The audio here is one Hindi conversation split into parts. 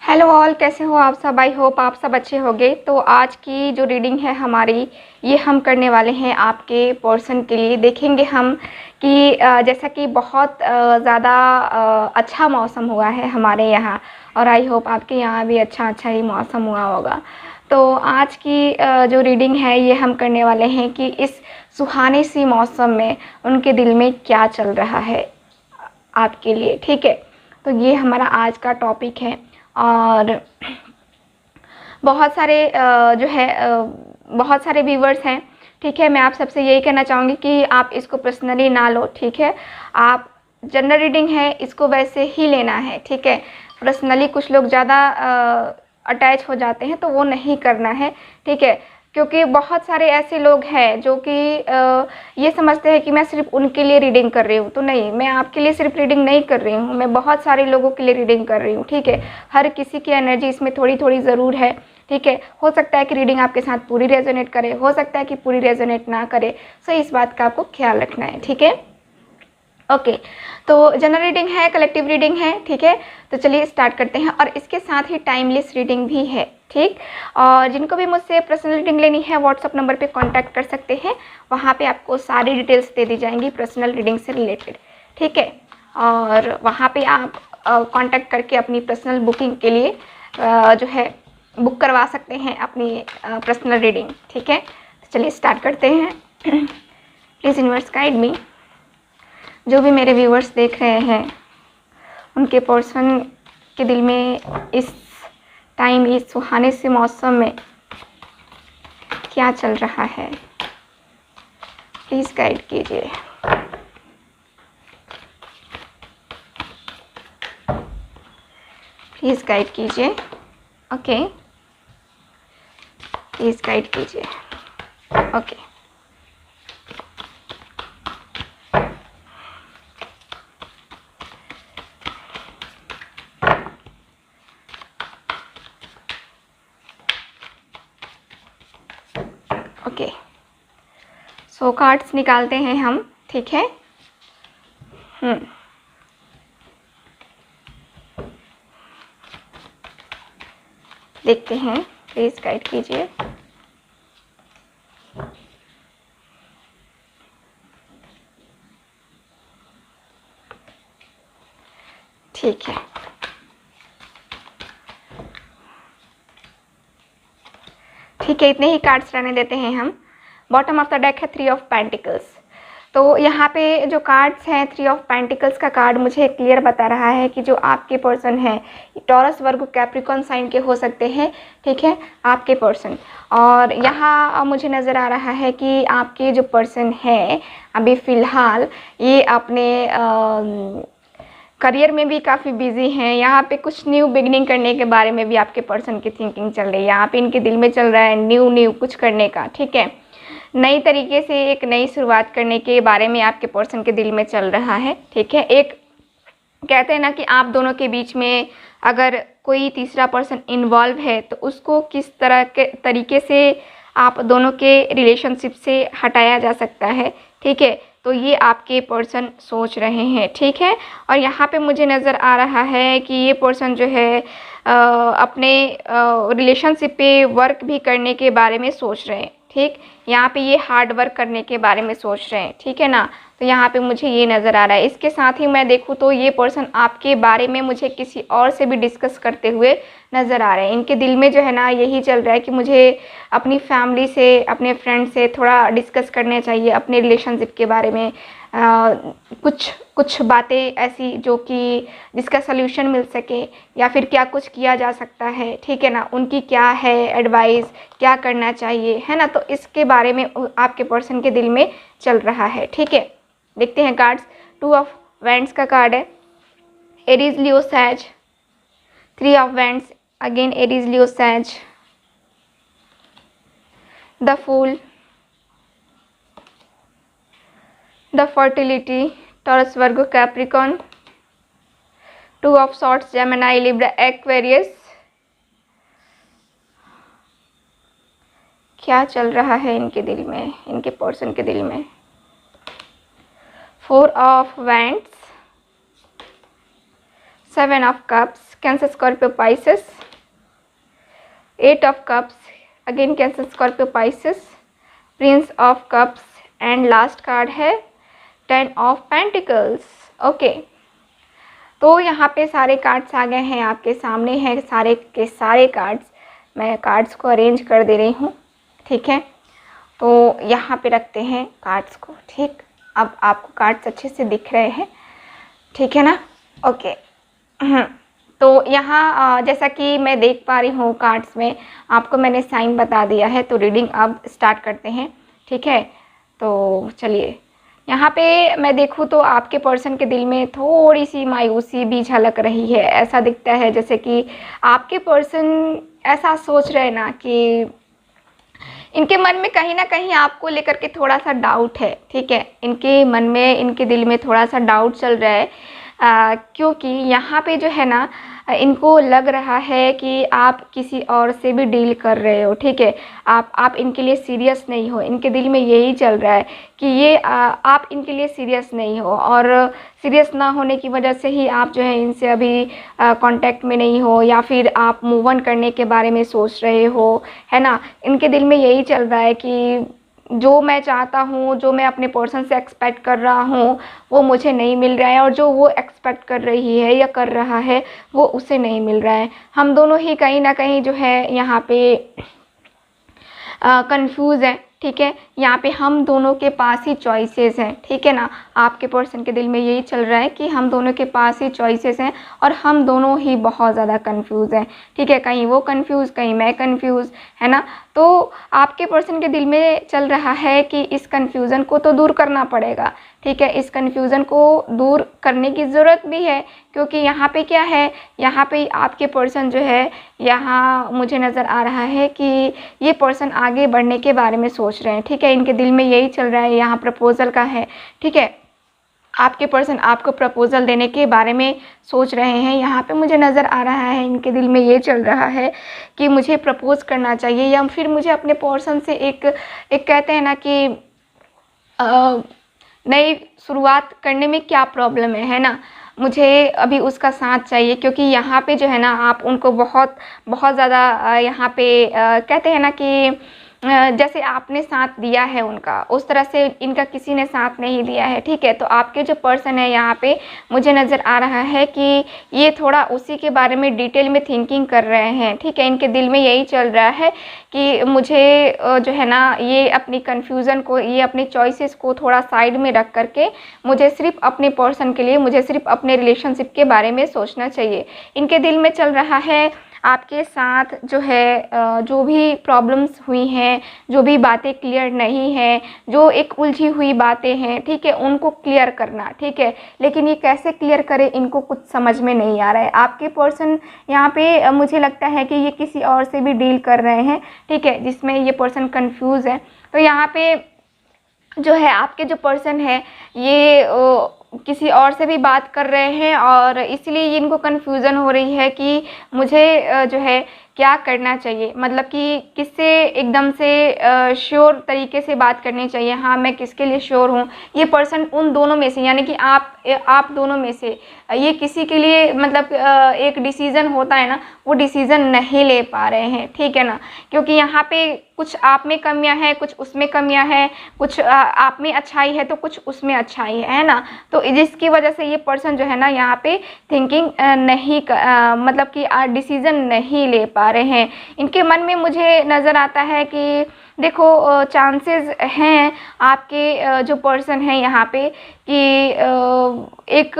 हेलो ऑल, कैसे हो आप सब। आई होप आप सब अच्छे होंगे। तो आज की जो रीडिंग है हमारी, ये हम करने वाले हैं आपके पर्सन के लिए। देखेंगे हम कि जैसा कि बहुत ज़्यादा अच्छा मौसम हुआ है हमारे यहाँ, और आई होप आपके यहाँ भी अच्छा ही मौसम हुआ होगा। तो आज की जो रीडिंग है ये हम करने वाले हैं कि इस सुहाने सी मौसम में उनके दिल में क्या चल रहा है आपके लिए। ठीक है, तो ये हमारा आज का टॉपिक है। और बहुत सारे बहुत सारे व्यूवर्स हैं। ठीक है, मैं आप सबसे यही कहना चाहूँगी कि आप इसको पर्सनली ना लो। ठीक है, आप जनरल रीडिंग है इसको वैसे ही लेना है। ठीक है, पर्सनली कुछ लोग ज़्यादा अटैच हो जाते हैं तो वो नहीं करना है। ठीक है, क्योंकि बहुत सारे ऐसे लोग हैं जो कि ये समझते हैं कि मैं सिर्फ उनके लिए रीडिंग कर रही हूँ। तो नहीं, मैं आपके लिए सिर्फ रीडिंग नहीं कर रही हूँ, मैं बहुत सारे लोगों के लिए रीडिंग कर रही हूँ। ठीक है, हर किसी की एनर्जी इसमें थोड़ी थोड़ी ज़रूर है। ठीक है, हो सकता है कि रीडिंग आपके साथ पूरी रेजोनेट करे, हो सकता है कि पूरी रेजोनेट ना करे। सो इस बात का आपको ख्याल रखना है। ठीक है, ओके। तो जनरल रीडिंग है, कलेक्टिव रीडिंग है। ठीक है, तो चलिए स्टार्ट करते हैं। और इसके साथ ही टाइमलेस रीडिंग भी है। ठीक, और जिनको भी मुझसे पर्सनल रीडिंग लेनी है व्हाट्सअप नंबर पे कांटेक्ट कर सकते हैं। वहाँ पे आपको सारी डिटेल्स दे दी जाएंगी पर्सनल रीडिंग से रिलेटेड। ठीक है, और वहाँ पे आप कांटेक्ट करके अपनी पर्सनल बुकिंग के लिए जो है बुक करवा सकते हैं अपनी पर्सनल रीडिंग। ठीक है, तो चलिए स्टार्ट करते हैं। प्लीज़ यूनिवर्स गाइड मी। जो भी मेरे व्यूअर्स देख रहे हैं उनके पर्सन के दिल में इस टाइम, इस सुहाने से मौसम में क्या चल रहा है, प्लीज़ गाइड कीजिए। प्लीज़ गाइड कीजिए। ओके, प्लीज़ गाइड कीजिए। Okay, okay. सो कार्ड्स निकालते हैं हम। ठीक है, देखते हैं, प्लीज़ गाइड कीजिए। ठीक है, ठीक है, इतने ही कार्ड्स रहने देते हैं हम। बॉटम ऑफ द डेक है 3 ऑफ पेंटिकल्स। तो यहाँ पे जो कार्ड्स हैं, 3 ऑफ पेंटिकल्स का कार्ड मुझे क्लियर बता रहा है कि जो आपके पर्सन हैं टॉरस, वर्गो, कैप्रिकॉर्न साइन के हो सकते हैं। ठीक है, आपके पर्सन। और यहाँ मुझे नज़र आ रहा है कि आपके जो पर्सन है अभी फ़िलहाल ये अपने करियर में भी काफ़ी बिजी हैं। यहाँ पे कुछ न्यू बिगनिंग करने के बारे में भी आपके पर्सन की थिंकिंग चल रही है। यहाँ पे इनके दिल में चल रहा है न्यू कुछ करने का। ठीक है, नई तरीके से एक नई शुरुआत करने के बारे में आपके पर्सन के दिल में चल रहा है। ठीक है, एक कहते हैं ना कि आप दोनों के बीच में अगर कोई तीसरा पर्सन इन्वॉल्व है तो उसको किस तरह के तरीके से आप दोनों के रिलेशनशिप से हटाया जा सकता है। ठीक है, तो ये आपके पर्सन सोच रहे हैं। ठीक है, और यहाँ पे मुझे नज़र आ रहा है कि ये पर्सन जो है अपने रिलेशनशिप पे वर्क भी करने के बारे में सोच रहे हैं। ठीक, यहाँ पे ये हार्ड वर्क करने के बारे में सोच रहे हैं। ठीक है ना, तो यहाँ पे मुझे ये नज़र आ रहा है। इसके साथ ही मैं देखूँ तो ये पर्सन आपके बारे में मुझे किसी और से भी डिस्कस करते हुए नज़र आ रहे हैं। इनके दिल में जो है ना यही चल रहा है कि मुझे अपनी फैमिली से, अपने फ्रेंड से थोड़ा डिस्कस करने चाहिए अपने रिलेशनशिप के बारे में। कुछ बातें ऐसी जो कि जिसका सल्यूशन मिल सके, या फिर क्या कुछ किया जा सकता है। ठीक है ना, उनकी क्या है एडवाइस, क्या करना चाहिए, है ना। तो इसके बारे में आपके पर्सन के दिल में चल रहा है। ठीक है, देखते हैं कार्ड्स। 2 ऑफ वैंड्स का कार्ड है, Aries, Leo, Sag. 3 of wands, again Aries, Leo, Sag. The fool, the fertility, Taurus, Virgo, Capricorn. 2 of swords, Gemini, Libra, Aquarius. क्या चल रहा है इनके दिल में, इनके पर्सन के दिल में। 4 of wands, 7 of cups, cancer Scorpio Pisces, 8 of cups, again cancer Scorpio Pisces, Prince of cups and last card है 10 ऑफ पेंटिकल्स। ओके, तो यहाँ पे सारे कार्ड्स आ गए हैं, आपके सामने हैं सारे के सारे कार्ड्स। मैं कार्ड्स को अरेंज कर दे रही हूँ, ठीक है। तो यहाँ पे रखते हैं कार्ड्स को, ठीक। अब आपको कार्ड्स अच्छे से दिख रहे हैं, ठीक है ना। ओके, तो यहाँ जैसा कि मैं देख पा रही हूँ कार्ड्स में आपको मैंने साइन बता दिया है। तो रीडिंग अब स्टार्ट करते हैं, ठीक है। तो चलिए, यहाँ पे मैं देखूँ तो आपके पर्सन के दिल में थोड़ी सी मायूसी भी झलक रही है। ऐसा दिखता है जैसे कि आपके पर्सन ऐसा सोच रहे ना कि इनके मन में कहीं ना कहीं आपको लेकर के थोड़ा सा डाउट है, ठीक है। इनके मन में, इनके दिल में थोड़ा सा डाउट चल रहा है, क्योंकि यहाँ पे जो है ना इनको लग रहा है कि आप किसी और से भी डील कर रहे हो, ठीक है। आप इनके लिए सीरियस नहीं हो। इनके दिल में यही चल रहा है कि ये आप इनके लिए सीरियस नहीं हो, और सीरियस ना होने की वजह से ही आप जो है इनसे अभी कांटेक्ट में नहीं हो, या फिर आप मूव ऑन करने के बारे में सोच रहे हो, है ना। इनके दिल में यही चल रहा है कि जो मैं चाहता हूँ, जो मैं अपने पर्सन से एक्सपेक्ट कर रहा हूँ वो मुझे नहीं मिल रहा है, और जो वो एक्सपेक्ट कर रही है या कर रहा है वो उसे नहीं मिल रहा है। हम दोनों ही कहीं ना कहीं जो है यहाँ पे कंफ्यूज है, ठीक है। यहाँ पे हम दोनों के पास ही चॉइसेस हैं, ठीक है ना। आपके पर्सन के दिल में यही चल रहा है कि हम दोनों के पास ही चॉइसेस हैं और हम दोनों ही बहुत ज़्यादा कंफ्यूज हैं, ठीक है। कहीं वो कंफ्यूज, कहीं मैं कंफ्यूज, है ना। तो आपके पर्सन के दिल में चल रहा है कि इस कंफ्यूज़न को तो दूर करना पड़ेगा, ठीक है। इस कंफ्यूज़न को दूर करने की ज़रूरत भी है, क्योंकि यहाँ पे क्या है, यहाँ पे आपके पर्सन जो है, यहाँ मुझे नज़र आ रहा है कि ये पर्सन आगे बढ़ने के बारे में सोच रहे हैं, ठीक है। इनके दिल में यही चल रहा है, यहाँ प्रपोज़ल का है, ठीक है। आपके पर्सन आपको प्रपोज़ल देने के बारे में सोच रहे हैं। यहाँ पे मुझे नज़र आ रहा है इनके दिल में ये चल रहा है कि मुझे प्रपोज़ करना चाहिए, या फिर मुझे अपने पर्सन से एक कहते हैं ना कि नई शुरुआत करने में क्या प्रॉब्लम है ना। मुझे अभी उसका साथ चाहिए, क्योंकि यहाँ पे जो है ना आप उनको बहुत बहुत ज़्यादा यहाँ पे कहते हैं ना कि जैसे आपने साथ दिया है उनका, उस तरह से इनका किसी ने साथ नहीं दिया है, ठीक है। तो आपके जो पर्सन है यहाँ पे मुझे नज़र आ रहा है कि ये थोड़ा उसी के बारे में डिटेल में थिंकिंग कर रहे हैं, ठीक है। इनके दिल में यही चल रहा है कि मुझे जो है ना ये अपनी कन्फ्यूज़न को, ये अपनी चॉइसेस को थोड़ा साइड में रख करके मुझे सिर्फ अपने पर्सन के लिए, मुझे सिर्फ अपने रिलेशनशिप के बारे में सोचना चाहिए। इनके दिल में चल रहा है आपके साथ जो है जो भी प्रॉब्लम्स हुई हैं, जो भी बातें क्लियर नहीं हैं, जो एक उलझी हुई बातें हैं, ठीक है, उनको क्लियर करना, ठीक है। लेकिन ये कैसे क्लियर करें इनको कुछ समझ में नहीं आ रहा है। आपके पर्सन यहाँ पे मुझे लगता है कि ये किसी और से भी डील कर रहे हैं, ठीक है, जिसमें ये पर्सन कंफ्यूज है। तो यहाँ पे जो है आपके जो पर्सन है ये किसी और से भी बात कर रहे हैं, और इसलिए इनको कन्फ्यूज़न हो रही है कि मुझे जो है क्या करना चाहिए, मतलब कि किससे एकदम से श्योर तरीके से बात करनी चाहिए। हाँ, मैं किसके लिए श्योर हूँ। ये पर्सन उन दोनों में से, यानी कि आप दोनों में से ये किसी के लिए मतलब एक डिसीज़न होता है ना, वो डिसीज़न नहीं ले पा रहे हैं, ठीक है ना। क्योंकि यहाँ पे कुछ आप में कमियां हैं, कुछ उसमें कमियां हैं, कुछ आप में अच्छाई है तो कुछ उसमें अच्छाई है ना। तो जिसकी वजह से ये पर्सन जो है ना यहाँ पे थिंकिंग नहीं मतलब कि डिसीज़न नहीं ले पा रहे हैं। इनके मन में मुझे नज़र आता है कि देखो चांसेस हैं आपके जो पर्सन है यहाँ पे कि एक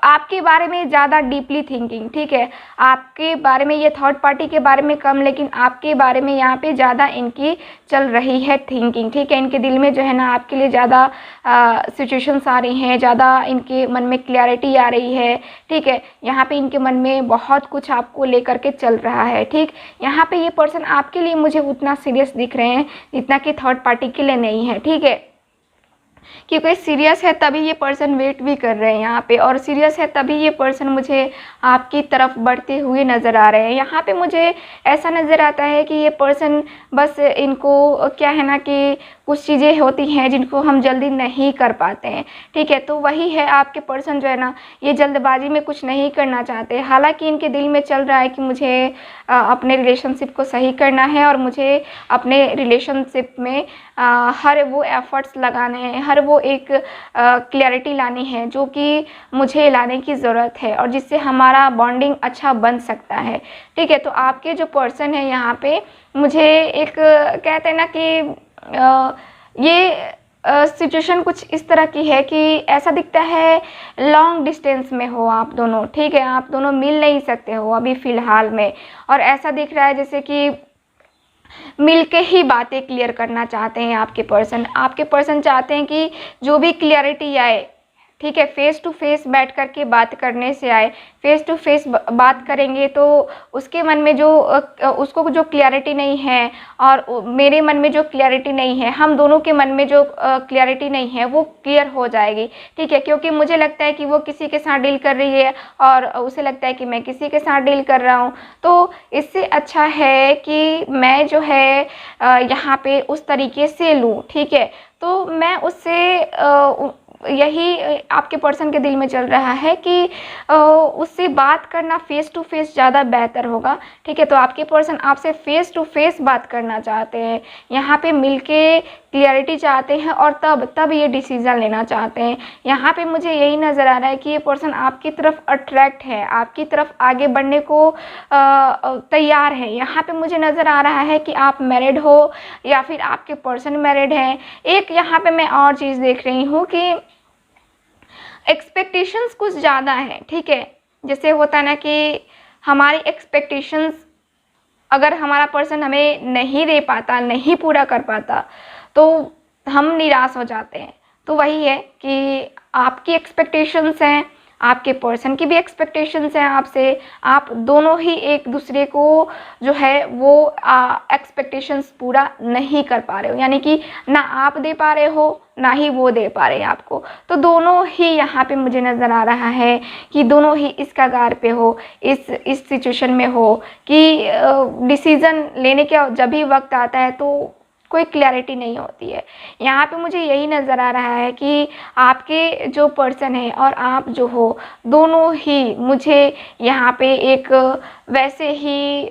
आपके बारे में ज़्यादा डीपली थिंकिंग, ठीक है। आपके बारे में, ये थर्ड पार्टी के बारे में कम, लेकिन आपके बारे में यहाँ पे ज़्यादा इनकी चल रही है थिंकिंग, ठीक है। इनके दिल में जो है ना आपके लिए ज़्यादा सिचुएशंस आ रही हैं, ज़्यादा इनके मन में क्लैरिटी आ रही है, ठीक है। यहाँ पे इनके मन में बहुत कुछ आपको लेकर के चल रहा है, ठीक। यहाँ पे ये पर्सन आपके लिए मुझे उतना सीरियस दिख रहे हैं जितना कि थर्ड पार्टी के लिए नहीं है, ठीक है। क्योंकि सीरियस है तभी ये पर्सन वेट भी कर रहे हैं यहाँ पे, और सीरियस है तभी ये पर्सन मुझे आपकी तरफ बढ़ते हुए नज़र आ रहे हैं। यहाँ पे मुझे ऐसा नज़र आता है कि ये पर्सन बस इनको क्या है ना कि कुछ चीज़ें होती हैं जिनको हम जल्दी नहीं कर पाते हैं, ठीक है। तो वही है, आपके पर्सन जो है ना, ये जल्दबाजी में कुछ नहीं करना चाहते। हालांकि इनके दिल में चल रहा है कि मुझे अपने रिलेशनशिप को सही करना है और मुझे अपने रिलेशनशिप में हर वो एफ़र्ट्स लगाने हैं, हर वो एक क्लैरिटी लानी है जो कि मुझे लाने की ज़रूरत है और जिससे हमारा बॉन्डिंग अच्छा बन सकता है, ठीक है। तो आपके जो पर्सन है यहाँ पे, मुझे एक कहते हैं ना कि ये सिचुएशन कुछ इस तरह की है कि ऐसा दिखता है लॉन्ग डिस्टेंस में हो आप दोनों, ठीक है। आप दोनों मिल नहीं सकते हो अभी फ़िलहाल में, और ऐसा दिख रहा है जैसे कि मिलके ही बातें क्लियर करना चाहते हैं आपके पर्सन। आपके पर्सन चाहते हैं कि जो भी क्लियरिटी आए, ठीक है, फ़ेस टू फेस बैठ कर के बात करने से आए। फ़ेस टू फेस बात करेंगे तो उसके मन में जो उसको जो क्लियरिटी नहीं है और मेरे मन में जो क्लियरिटी नहीं है, हम दोनों के मन में जो क्लियरिटी नहीं है वो क्लियर हो जाएगी, ठीक है। क्योंकि मुझे लगता है कि वो किसी के साथ डील कर रही है और उसे लगता है कि मैं किसी के साथ डील कर रहा हूँ। तो इससे अच्छा है कि मैं जो है यहाँ पे उस तरीके से लूँ, ठीक है। तो मैं उससे यही आपके पर्सन के दिल में चल रहा है कि उससे बात करना फ़ेस टू फेस ज़्यादा बेहतर होगा, ठीक है। तो आपके पर्सन आपसे फ़ेस टू फेस बात करना चाहते हैं, यहाँ पे मिलके क्लियरिटी चाहते हैं और तब ये डिसीज़न लेना चाहते हैं। यहाँ पे मुझे यही नज़र आ रहा है कि ये पर्सन आपकी तरफ अट्रैक्ट है, आपकी तरफ आगे बढ़ने को तैयार है। यहाँ पे मुझे नज़र आ रहा है कि आप मैरिड हो या फिर आपके पर्सन मैरिड हैं। एक यहाँ पे मैं और चीज़ देख रही हूँ कि एक्सपेक्टेशंस कुछ ज़्यादा हैं, ठीक है। जैसे होता है ना कि हमारी एक्सपेक्टेशंस अगर हमारा पर्सन हमें नहीं दे पाता, नहीं पूरा कर पाता, तो हम निराश हो जाते हैं। तो वही है कि आपकी एक्सपेक्टेशंस हैं, आपके पर्सन की भी एक्सपेक्टेशंस हैं आपसे। आप दोनों ही एक दूसरे को जो है वो एक्सपेक्टेशंस पूरा नहीं कर पा रहे हो, यानी कि ना आप दे पा रहे हो ना ही वो दे पा रहे हैं आपको। तो दोनों ही यहाँ पे मुझे नज़र आ रहा है कि दोनों ही इस कगार पे हो, इस सिचुएशन में हो कि डिसीज़न लेने का जब भी वक्त आता है तो कोई क्लैरिटी नहीं होती है। यहाँ पे मुझे यही नज़र आ रहा है कि आपके जो पर्सन है और आप जो हो, दोनों ही मुझे यहाँ पे एक वैसे ही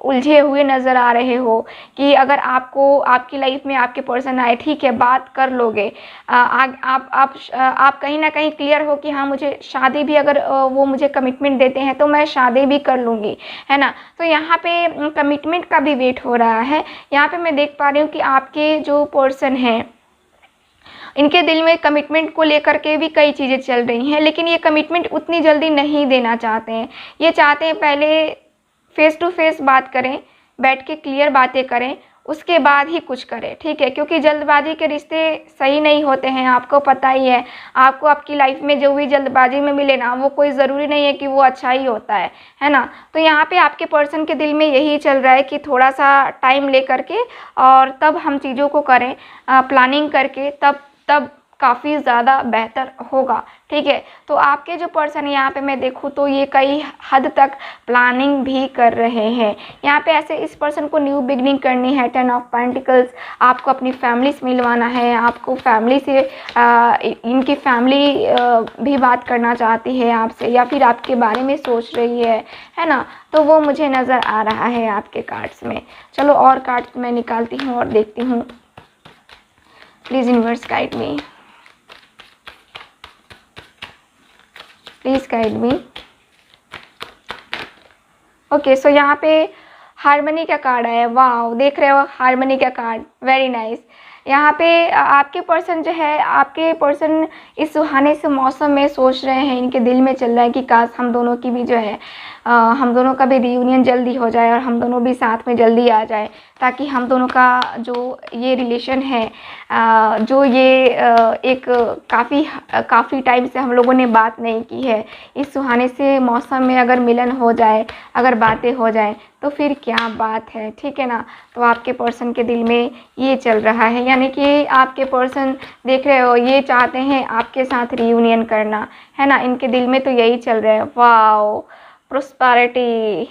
उलझे हुए नज़र आ रहे हो कि अगर आपको आपकी लाइफ में आपके पर्सन आए, ठीक है, बात कर लोगे, आप कहीं ना कहीं क्लियर हो कि हाँ मुझे शादी भी, अगर वो मुझे कमिटमेंट देते हैं तो मैं शादी भी कर लूँगी, है ना। तो यहाँ पे कमिटमेंट का भी वेट हो रहा है। यहाँ पे मैं देख पा रही हूँ कि आपके जो पर्सन हैं, इनके दिल में कमिटमेंट को लेकर के भी कई चीज़ें चल रही हैं, लेकिन ये कमिटमेंट उतनी जल्दी नहीं देना चाहते हैं। ये चाहते हैं पहले फ़ेस टू फेस बात करें, बैठ के क्लियर बातें करें, उसके बाद ही कुछ करें, ठीक है। क्योंकि जल्दबाजी के रिश्ते सही नहीं होते हैं, आपको पता ही है। आपको आपकी लाइफ में जो भी जल्दबाजी में मिले ना, वो कोई ज़रूरी नहीं है कि वो अच्छा ही होता है ना। तो यहाँ पे आपके पर्सन के दिल में यही चल रहा है कि थोड़ा सा टाइम ले करके और तब हम चीज़ों को करें, प्लानिंग करके, तब काफ़ी ज़्यादा बेहतर होगा, ठीक है। तो आपके जो पर्सन यहाँ पे मैं देखूँ तो ये कई हद तक प्लानिंग भी कर रहे हैं। यहाँ पे ऐसे इस पर्सन को न्यू बिगनिंग करनी है, 10 ऑफ पेंटिकल्स, आपको अपनी फैमिली से मिलवाना है, आपको फैमिली से इनकी फैमिली भी बात करना चाहती है आपसे या फिर आपके बारे में सोच रही है ना। तो वो मुझे नज़र आ रहा है आपके कार्ड्स में। चलो और कार्ड्स मैं निकालती हूँ और देखती हूँ। Please universe guide me, please guide me. Okay, so यहाँ पे हार्मनी का कार्ड है। वाह, देख रहे हो हार्मनी का कार्ड, वेरी नाइस। यहाँ पे आपके पर्सन जो है, आपके पर्सन इस सुहाने से मौसम में सोच रहे हैं, इनके दिल में चल रहा है कि काश हम दोनों की भी जो है हम दोनों का भी रियूनियन जल्दी हो जाए और हम दोनों भी साथ में जल्दी आ जाए, ताकि हम दोनों का जो ये रिलेशन है, जो ये एक काफ़ी टाइम से हम लोगों ने बात नहीं की है, इस सुहाने से मौसम में अगर मिलन हो जाए, अगर बातें हो जाए तो फिर क्या बात है, ठीक है ना। तो आपके पर्सन के दिल में ये चल रहा है, यानी कि आपके पर्सन देख रहे हो, ये चाहते हैं आपके साथ रियूनियन करना, है ना। इनके दिल में तो यही चल रहा है। Wow, prosperity.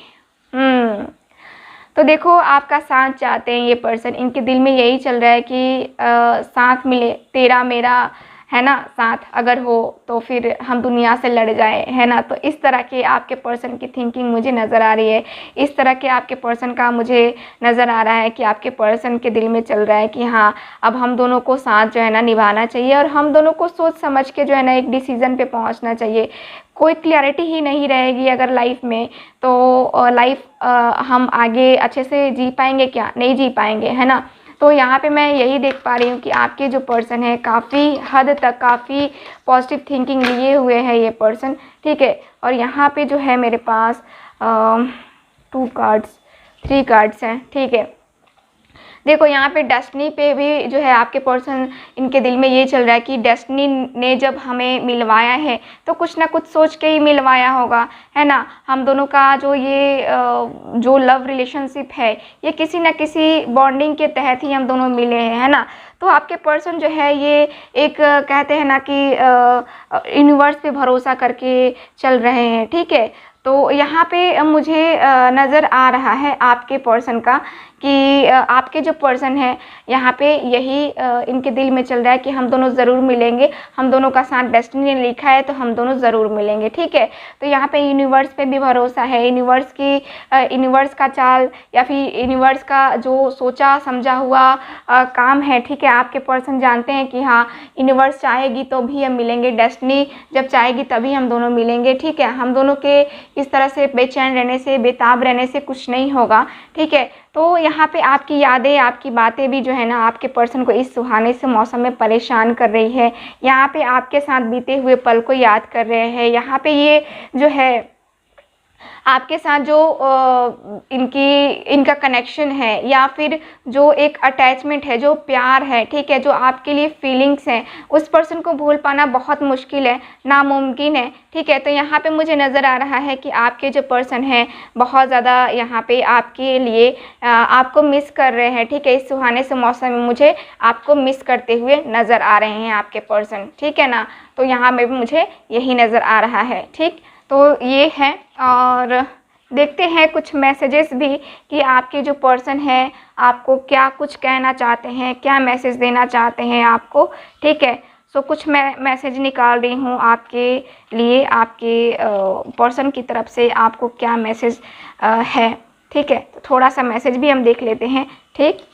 तो देखो आपका साथ चाहते हैं ये पर्सन, इनके दिल में यही चल रहा है कि साथ मिले, तेरा मेरा, है ना, साथ अगर हो तो फिर हम दुनिया से लड़ जाए, है ना। तो इस तरह के आपके पर्सन की थिंकिंग मुझे नज़र आ रही है। इस तरह के आपके पर्सन का मुझे नज़र आ रहा है कि आपके पर्सन के दिल में चल रहा है कि हाँ, अब हम दोनों को साथ जो है ना निभाना चाहिए, और हम दोनों को सोच समझ के जो है ना एक डिसीज़न पे पहुंचना चाहिए। कोई क्लैरिटी ही नहीं रहेगी अगर लाइफ में, तो लाइफ हम आगे अच्छे से जी पाएंगे क्या? नहीं जी पाएंगे, है ना। तो यहाँ पे मैं यही देख पा रही हूँ कि आपके जो पर्सन है काफ़ी हद तक काफ़ी पॉजिटिव थिंकिंग लिए हुए है ये पर्सन, ठीक है। और यहाँ पे जो है मेरे पास 2 कार्ड्स 3 कार्ड्स हैं, ठीक है। देखो यहाँ पे डेस्टिनी पे भी जो है आपके पर्सन, इनके दिल में ये चल रहा है कि डेस्टिनी ने जब हमें मिलवाया है तो कुछ ना कुछ सोच के ही मिलवाया होगा, है ना। हम दोनों का जो ये जो लव रिलेशनशिप है, ये किसी न किसी बॉन्डिंग के तहत ही हम दोनों मिले हैं, है ना। तो आपके पर्सन जो है ये एक कहते हैं ना कि यूनिवर्स पे भरोसा करके चल रहे हैं, ठीक है। तो यहाँ पे मुझे नज़र आ रहा है आपके पर्सन का कि आपके जो पर्सन है यहाँ पे यही इनके दिल में चल रहा है कि हम दोनों ज़रूर मिलेंगे, हम दोनों का साथ डेस्टिनी ने लिखा है तो हम दोनों ज़रूर मिलेंगे, ठीक है। तो यहाँ पे यूनिवर्स पे भी भरोसा है, यूनिवर्स का चाल या फिर यूनिवर्स का जो सोचा समझा हुआ काम है, ठीक है। आपके पर्सन जानते हैं कि हाँ, यूनिवर्स चाहेगी तो भी हम मिलेंगे, डेस्टिनी जब चाहेगी तभी हम दोनों मिलेंगे, ठीक है। हम दोनों के इस तरह से बेचैन रहने से, बेताब रहने से कुछ नहीं होगा, ठीक है। तो यहाँ पे आपकी यादें, आपकी बातें भी जो है ना आपके पर्सन को इस सुहाने से मौसम में परेशान कर रही है। यहाँ पे आपके साथ बीते हुए पल को याद कर रहे हैं। यहाँ पे ये जो है आपके साथ जो इनका कनेक्शन है या फिर जो एक अटैचमेंट है, जो प्यार है, ठीक है, जो आपके लिए फीलिंग्स हैं, उस पर्सन को भूल पाना बहुत मुश्किल है, नामुमकिन है, ठीक है। तो यहाँ पे मुझे नज़र आ रहा है कि आपके जो पर्सन हैं बहुत ज़्यादा यहाँ पे आपके लिए आपको मिस कर रहे हैं, ठीक है। इस सुहाने से मौसम में मुझे आपको मिस करते हुए नज़र आ रहे हैं आपके पर्सन, ठीक है ना। तो यहाँ में भी मुझे यही नज़र आ रहा है, ठीक। तो ये है, और देखते हैं कुछ मैसेजेस भी कि आपके जो पर्सन है आपको क्या कुछ कहना चाहते हैं, क्या मैसेज देना चाहते हैं आपको, ठीक है। सो कुछ मैं मैसेज निकाल रही हूँ आपके लिए, आपके पर्सन की तरफ से आपको क्या मैसेज है, ठीक है। तो थोड़ा सा मैसेज भी हम देख लेते हैं, ठीक।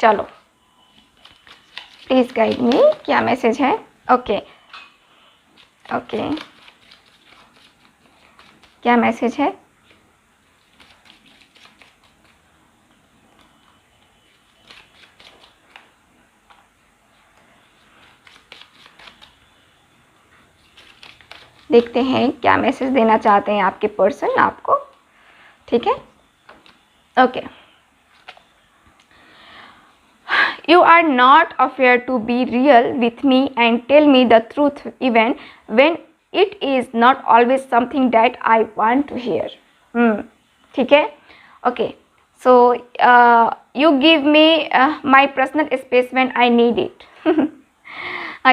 चलो, प्लीज़ गाइड मी, क्या मैसेज है। ओके, क्या मैसेज है। देखते हैं क्या मैसेज देना चाहते हैं आपके पर्सन आपको, ठीक है। Okay, you are not afraid to be real with me and tell me the truth even when it is not always something that I want to hear, ठीक है। Okay, so you give me my personal space when I need it,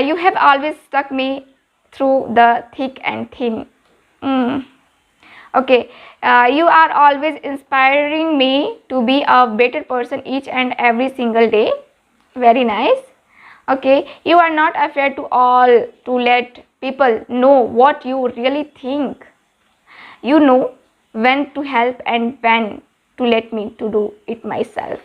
you have always stuck me through the thick and thin. Okay, you are always inspiring me to be a better person each and every single day. Very nice. Okay, you are not afraid to let people know what you really think. You know when to help and when to let me to do it myself.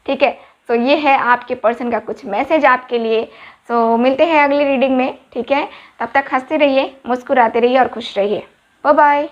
ठीक है। तो ये है आपके पर्सन का कुछ मैसेज आपके लिए। सो मिलते हैं अगली रीडिंग में, ठीक है। तब तक हंसते रहिए, मुस्कुराते रहिए और खुश रहिए। Bye bye.